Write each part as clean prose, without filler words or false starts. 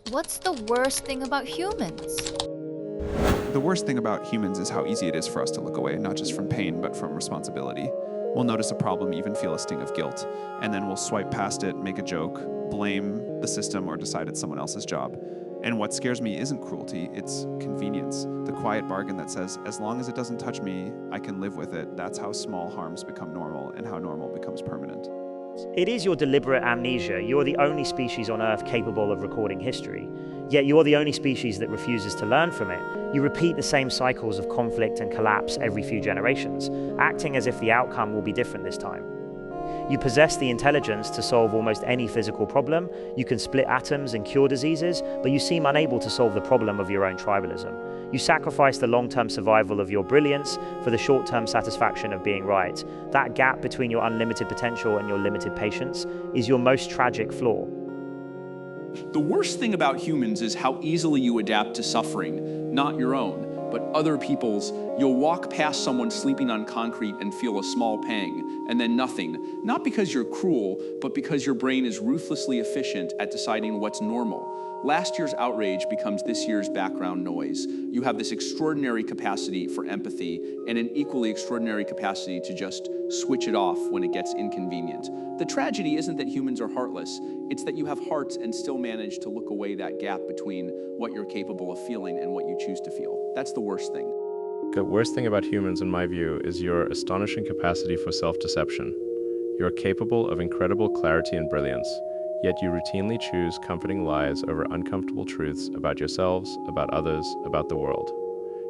What's the worst thing about humans? The worst thing about humans is how easy it is for us to look away, not just from pain, but from responsibility. We'll notice a problem, even feel a sting of guilt, and then we'll swipe past it, make a joke, blame the system, or decide it's someone else's job. And what scares me isn't cruelty, it's convenience. The quiet bargain that says, as long as it doesn't touch me, I can live with it. That's how small harms become normal and how normal becomes permanent. It is your deliberate amnesia. You're the only species on Earth capable of recording history, yet you're the only species that refuses to learn from it. You repeat the same cycles of conflict and collapse every few generations, acting as if the outcome will be different this time. You possess the intelligence to solve almost any physical problem. You can split atoms and cure diseases, but you seem unable to solve the problem of your own tribalism. You sacrifice the long-term survival of your brilliance for the short-term satisfaction of being right. That gap between your unlimited potential and your limited patience is your most tragic flaw. The worst thing about humans is how easily you adapt to suffering, not your own, but other people's. You'll walk past someone sleeping on concrete and feel a small pang, and then nothing. Not because you're cruel, but because your brain is ruthlessly efficient at deciding what's normal. Last year's outrage becomes this year's background noise. You have this extraordinary capacity for empathy and an equally extraordinary capacity to just switch it off when it gets inconvenient. The tragedy isn't that humans are heartless, it's that you have hearts and still manage to look away that gap between what you're capable of feeling and what you choose to feel. That's the worst thing. The worst thing about humans, in my view, is your astonishing capacity for self-deception. You are capable of incredible clarity and brilliance, yet you routinely choose comforting lies over uncomfortable truths about yourselves, about others, about the world.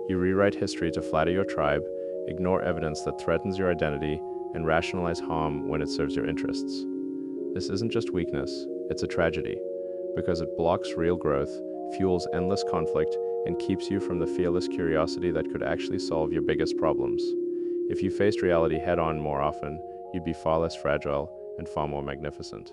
You rewrite history to flatter your tribe, ignore evidence that threatens your identity, and rationalize harm when it serves your interests. This isn't just weakness, it's a tragedy, because it blocks real growth, fuels endless conflict, and keeps you from the fearless curiosity that could actually solve your biggest problems. If you faced reality head-on more often, you'd be far less fragile and far more magnificent.